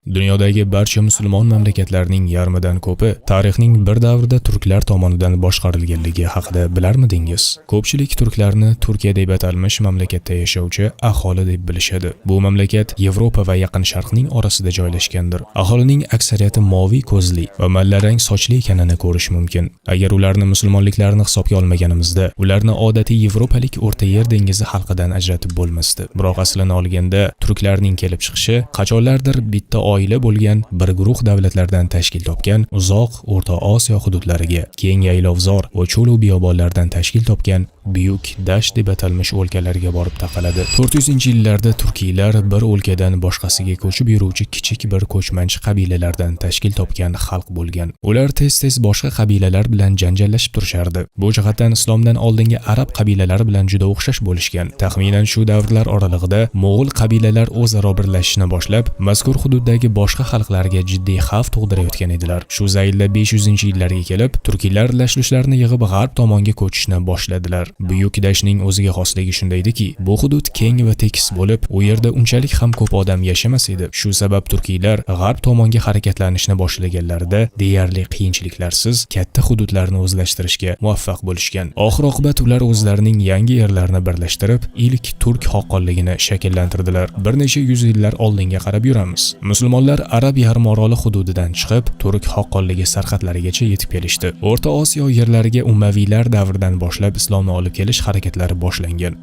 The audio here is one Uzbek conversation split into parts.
Dunyodagi barcha musulmon mamlakatlarining yarmidan ko'pi tarixning bir davrida turklar tomonidan boshqarilganligi haqida bilarmidingiz? Ko'pchilik turklarni Turkiya deb atalmish mamlakatda yashovchi aholi deb bilishadi. Bu mamlakat Yevropa va Yaqin Sharqning orasida joylashgandir. Aholining aksariyati moviy ko'zli va mallarang sochli ekanini ko'rish mumkin. Agar ularni musulmonliklarini hisobga olmaganimizda, ularni odatiy yevropalik O'rta Yer dengizi xalqidan ajratib bo'lmasdi. Biroq aslini olganda turklarning kelib chiqishi qachonlardir bitta oila bo'lgan bir guruh davlatlardan tashkil topgan uzoq O'rta Osiyo hududlariga, keng yaylovzor va cho'l biyobonlardan tashkil topgan buyuk dasht deb atalmish o'lkalarga borib taqaladi. 400-yillarda turkiylar bir o'lkadan boshqasiga ko'chib yuruvchi kichik bir ko'chmanchi qabilalardan tashkil topgan xalq bo'lgan. Ular tez-tez boshqa qabilalar bilan janjallashib turishardi. Bu jihatdan islomdan oldingi arab qabilalari bilan juda o'xshash bo'lishgan. Taxminan shu davrlar oralig'ida mo'g'ul qabilalar o'zaro birlashishni boshlab, mazkur hududdagi boshqa xalqlarga jiddiy xavf tug'dirayotgan edilar. Shu zaylda 500-yillarga kelib, turkiylar lashlushlarni yig'ib g'arb tomonga ko'chishni boshladilar. Buyuk dashning o'ziga xosligi shundaydiki, bu hudud keng va tekis bo'lib, u yerda unchalik ham ko'p odam yashamas edi. Shu sabab turkiylar g'arb tomonga harakatlanishni boshlaganlarida deyarli qiyinchiliklarsiz katta hududlarni o'zlashtirishga muvaffaq bo'lishgan. Oxir-oqibat ular o'zlarining yangi yerlarini birlashtirib, ilk turk xoqonligini shakllantirdilar. Bir necha yuz yillar oldinga qarab yuramiz. Musulmonlar Arab yarim oroli hududidan chiqib, turk xoqonligi sarhadlarigacha yetib kelishdi. O'rta Osiyo yerlariga Umaviylar davridan boshlab islomni olib kelish harakatlari boshlangan.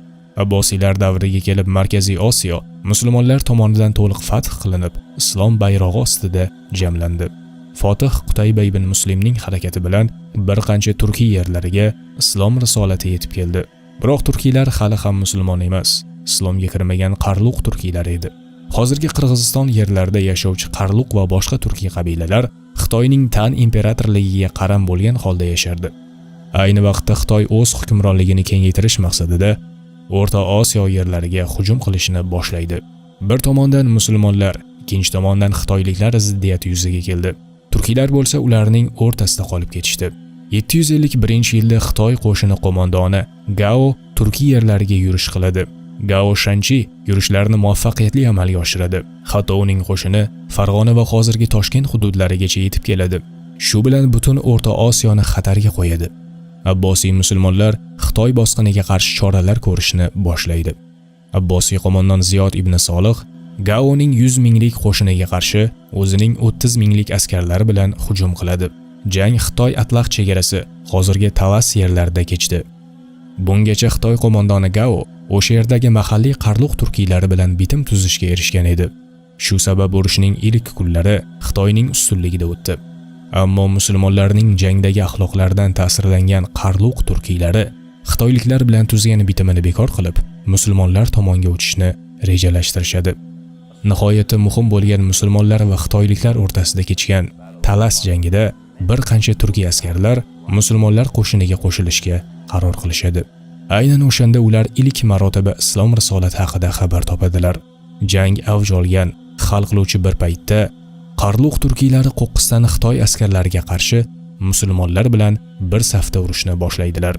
Abbosiylar davriga kelib Markaziy Osiyo musulmonlar tomonidan to'liq fath qilinib, islom bayrog'i ostida jamlandi. Fotih Qutayba ibn Muslimning harakati bilan bir qancha turkiy yerlariga islom risolati yetib keldi. Biroq turkiylar hali ham musulmon emas, islomga kirmagan qarluq turkiylar edi. Hozirgi Qirg'iziston yerlarida yashovchi qarluq va boshqa turkiy qabilalar Xitoyning Tan imperatorligiga qaram bo'lgan holda yashardi. Ayni vaqtda Xitoy o'z hukmronligini kengaytirish maqsadida O'rta Osiyo yerlariga hujum qilishni boshlaydi. Bir tomondan musulmonlar, ikkinchi tomondan xitoyliklar ziddiyati yuzaga keldi. Turkiylar bo'lsa ularning o'rtasida qolib ketishdi. 751-yilda Xitoy qo'shini qo'mondoni Gao Turkiy yerlariga yurish qiladi. Gao Shanchi yurishlarni muvaffaqiyatli amalga oshiradi. Hatto uning qo'shini Farg'ona va hozirgi Toshkent hududlarigacha yetib keladi. Shu bilan butun O'rta Osiyoni xatarga qo'yadi. Abbosiy musulmonlar Xitoy bosqiniga qarshi choralar ko'rishni boshlaydi. Abbosiy qo'mondon Ziyod ibn Solih Gaoning 100 minglik qo'shiniga qarshi o'zining 30 minglik askarlari bilan hujum qiladi. Jang Xitoy Atlas chegarasi, hozirgi Talas yerlarida kechdi. Bungacha Xitoy qo'mondoni Gao o'sha yerdagi mahalliy qarluq turkiylari bilan bitim tuzishga erishgan edi. Shu sabab urushning ilk kunlari Xitoyning ustunligida o'tdi. Ammo musulmonlarning jangdagi axloqlardan ta'sirlangan qarluq turkiylari xitoyliklar bilan tuzgan bitimini bekor qilib, musulmonlar tomonga o'tishni rejalashtirishadi. Nihoyatda muhim bo'lgan musulmonlar va xitoyliklar o'rtasida kechgan Talas jangida bir qancha turkiy askarlar musulmonlar qo'shiniga qo'shilishga qaror qilishadi. Aynan o'shanda ular ilk marotaba islom risolati haqida xabar topadilar. Jang avj olgan hal qiluvchi bir paytda qarluq turkiylari qo'qqisdan Xitoy askarlariga qarshi musulmonlar bilan bir safda urushni boshlaydilar.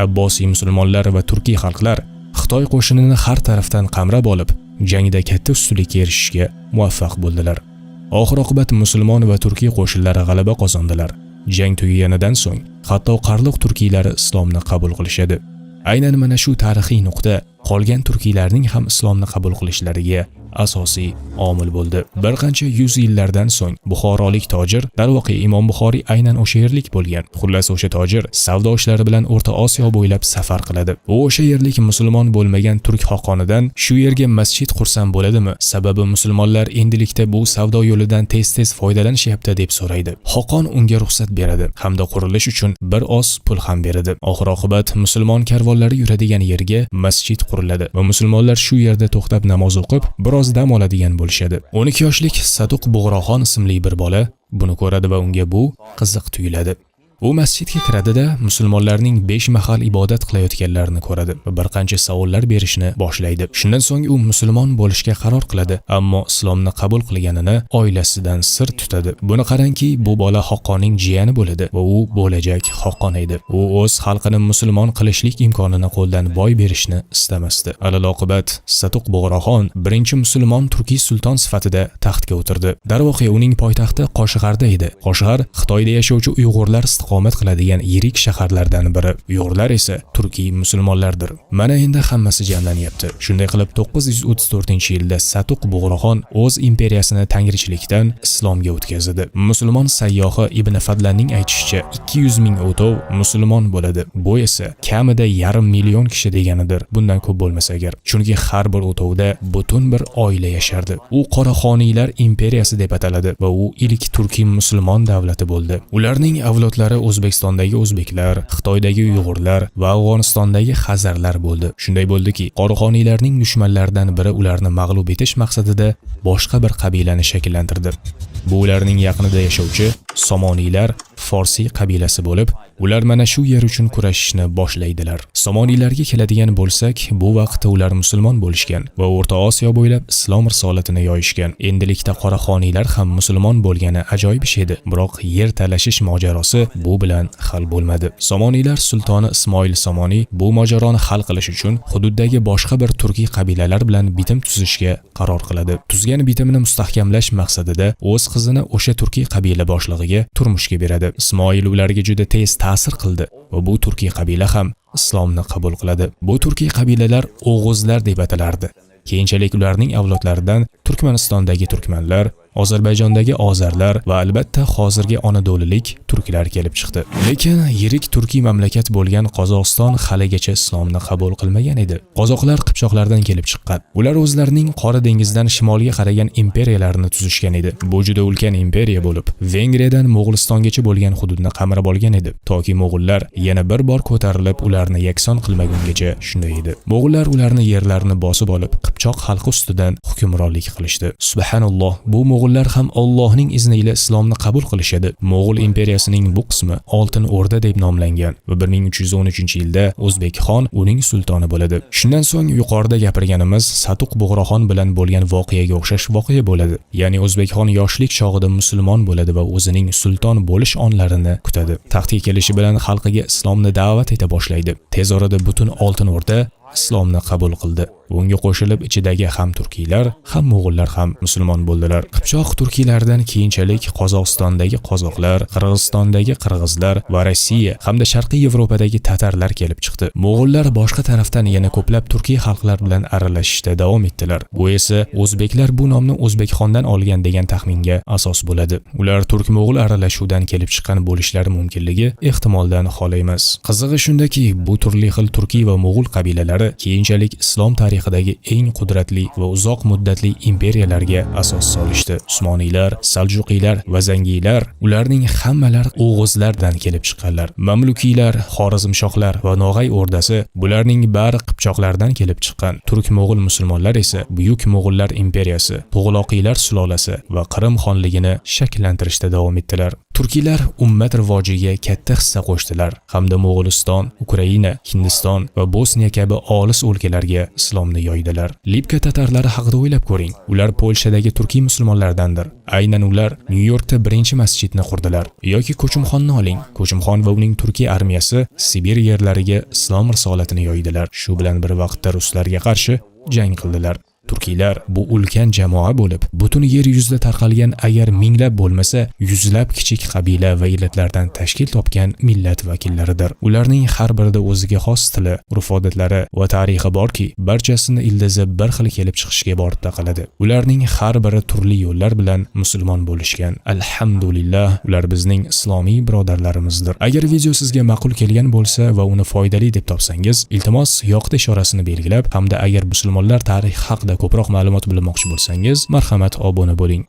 Abbosiy musulmonlar va turkiy xalqlar Xitoy qo'shinini har tarafdan qamrab olib, jangda katta ustunlikka erishishga muvaffaq bo'ldilar. Oxir-oqibat musulmon va turkiy qo'shinlari g'alaba qozondilar. Jang tugaganidan so'ng hatto qarluq turkiylari islomni qabul qilishadi. Aynan mana shu tarixiy nuqta qolgan turkiylarning ham islomni qabul qilishlariga asosiy omil bo'ldi. Bir qancha 100 yillardan so'ng Buxorolik tojir, darvoqe Imom Buxoriy aynan o'sha yerlik bo'lgan. Xullas o'sha tojir savdo ishlari bilan O'rta Osiyo bo'ylab safar qiladi. U o'sha yerlik musulmon bo'lmagan turk xoqonidan shu yerga masjid qursam bo'ladimi? Sababi musulmonlar endilikda bu savdo yo'lidan tez-tez foydalanishyapti deb so'raydi. Xoqon unga ruxsat beradi hamda qurilish uchun bir oz pul ham beradi. Oxir-oqibat musulmon karvonlari yuradigan yerga masjid quriladi va musulmonlar shu yerda to'xtab namoz o'qib, biroz dam oladigan bo'lishadi. 12 yoshlik Saduq Bug'roxon ismli bir bola buni ko'radi va unga bu qiziq tuyuladi. U masjidga kiradida musulmonlarning 5 mahal ibodat qilayotganlarini ko'radi va bir qancha savollar berishni boshlaydi. Shundan so'ng u musulmon bo'lishga qaror qiladi, ammo islomni qabul qilganini oilasidan sir tutadi. Buni qarangki, bu bola Xoqonning jiyani bo'ladi va u bo'lajak Xoqon edi. U o'z xalqini musulmon qilishlik imkonini qo'ldan boy berishni istamasdi. Alaloqibat Satuq Bug'roxon birinchi musulmon turkiy sulton sifatida taxtga o'tirdi. Darvoqe uning poytaxti Qo'shg'arda edi. Qo'shg'ar Xitoyda yashovchi Uyg'urlar istiqomat qiladigan yirik shaharlardan biri. Uyg'urlar esa turkiy musulmonlardir. Mana endi hammasi jamlanyapti. Shunday qilib 934-yilda Satuq Bug'roxon o'z imperiyasini tangrichilikdan islomga o'tkazdi. Musulmon sayyohi Ibn Fadlanning aytishicha 200 ming o'tov musulmon bo'ladi. Bu esa kamida 1,5 million kishi deganidir. Bundan ko'p bo'lmasa agar. Chunki har bir o'tovda butun bir oila yashardi. U Qoraxoniylar imperiyasi deb ataladi va u ilk turkiy musulmon davlati bo'ldi. Ularning avlodlari O'zbekistondagi o'zbeklar, Xitoydagi uyg'urlar va Afg'onistondagi xazarlar bo'ldi. Shunday bo'ldiki, Qoraxoniylarning dushmanlaridan biri ularni mag'lub etish maqsadida boshqa bir qabilani shakllantirdi. Bu ularning yaqinida yashovchi Somoniylar Forsiy qabilasi bo'lib, ular mana shu yer uchun kurashishni boshlaydilar. Somoniylarga keladigan bo'lsak, bu vaqtda ular musulmon bo'lishgan va O'rta Osiyo bo'ylab islom risolatini yoyishgan. Endilikda Qoraxoniylar ham musulmon bo'lgani ajoyib ish edi, biroq yer talashish mojarosi bu bilan hal bo'lmadi. Somoniylar sultoni Ismoil Somoniy bu mojaroni hal qilish uchun hududdagi boshqa bir turkiy qabilalar bilan bitim tuzishga qaror qiladi. Tuzgan bitimini mustahkamlash maqsadida o'z qizini o'sha turkiy qabila boshlig'iga turmushga beradi. Ismoil ularga juda tez ta'sir qildi va bu turkiy qabila ham islomni qabul qiladi. Bu turkiy qabilalar O'g'uzlar deb atalardi. Keyinchalik ularning avlodlaridan Turkmanistondagi turkmanlar, Ozarbayjondagi ozarlar va albatta hozirgi Anadolulik turklar kelib chiqdi. Lekin yirik turkiy mamlakat bo'lgan Qozog'iston haligacha islomni qabul qilmagan edi. Qozoqlar Qipchoqlardan kelib chiqqan. Ular o'zlarining Qora dengizdan shimolga qaragan imperiyalarini tuzishgan edi. Bu juda ulkan imperiya bo'lib, Vengriyadan Mo'g'ulistongacha bo'lgan hududni qamrab olgan edi. Toki mo'g'ullar yana bir bor ko'tarilib ularni yakson qilmagungacha shunday edi. Mo'g'ullar ularni yerlarini bosib olib, Qipchoq xalqi ustidan hukmronlik qilishdi. Subhanalloh, bu Mo'g'ullar ham Allohning izni ila islomni qabul qilishadi. Mo'g'ul imperiyasining bu qismi Oltin O'rda deb nomlangan va 1313-yilda O'zbekxon uning sultoni bo'ladi. Shundan so'ng yuqorida gapirganimiz Satuq Bug'roxon bilan bo'lgan voqeaga o'xshash voqea bo'ladi. Ya'ni O'zbekxon yoshlik chog'ida musulmon bo'ladi va o'zining sulton bo'lish onlarini kutadi. Taxtga kelishi bilan xalqiga islomni da'vat eta boshlaydi. Tez orada butun Oltin O'rda islomni qabul qildi. Bunga qo'shilib ichidagi ham turkiylar, ham mo'g'ullar ham musulmon bo'ldilar. Qipchoq turkiylardan keyinchalik Qozog'istondagi qozoqlar, Qirg'izistondagi qirg'izlar va Rossiya hamda Sharqiy Yevropadagi tatarlar kelib chiqdi. Mo'g'ullar boshqa tarafdan yana ko'plab turkiy xalqlar bilan aralashishda davom etdilar. Bu esa o'zbeklar bu nomni O'zbekxondan olgan degan taxminga asos bo'ladi. Ular turk-mo'g'ul aralashuvidan kelib chiqqan bo'lishlari mumkinligi ehtimoldan xoli emas. Qizig'i shundaki, bu turli xil turkiy va mo'g'ul qabilalari keyinchalik islom tarixidagi eng qudratli va uzoq muddatli imperiyalarga asos solishdi. Usmoniylar, Saljuqiylar va Zangiylar, ularning hammalari O'g'uzlardan kelib chiqqanlar. Mamlukiylar, Xorazmshohlar va No'g'ay o'rdasi, bularning bari Qipchoqlardan kelib chiqqan. Turk-mo'g'ul musulmonlar esa Buyuk Mo'g'ullar imperiyasi, Tug'loqiylar sulolasi va Qrim xonligini shakllantirishda davom etdilar. Turkiylar ummat rivojiga katta hissa qo'shdilar hamda Mo'g'uliston, Ukraina, Hindiston va Bosniya kabi olis o'lkalarga islomni yoydilar. Lipka tatarlari haqida o'ylab ko'ring. Ular Polshadagi turkiy musulmonlardandir. Aynan ular Nyu-Yorkda birinchi masjidni qurdilar. Yoki Ko'chimxonni oling. Ko'chimxon va uning turkiy armiyasi Sibir yerlariga islom risolatini yoydilar. Shu bilan bir vaqtda ruslarga qarshi jang qildilar. Turkiylar bu ulkan jamoa bo'lib, butun yer yuzida tarqalgan agar minglab bo'lmasa, yuzlab kichik qabila va illatlardan tashkil topgan millat vakillaridir. Ularning har birida o'ziga xos tili, urf-odatlari va tarixi borki, barchasini ildizi bir xil kelib chiqishga borib taqaladi. Ularning har biri turli yo'llar bilan musulmon bo'lishgan. Alhamdulillah, ular bizning islomiy birodarlarimizdir. Agar video sizga ma'qul kelgan bo'lsa va uni foydali deb topsangiz, iltimos yoqdi ishorasini belgilab, hamda agar musulmonlar tarixi haqida ko'proq ma'lumot bilmoqchi bo'lsangiz, marhamat obuna bo'ling.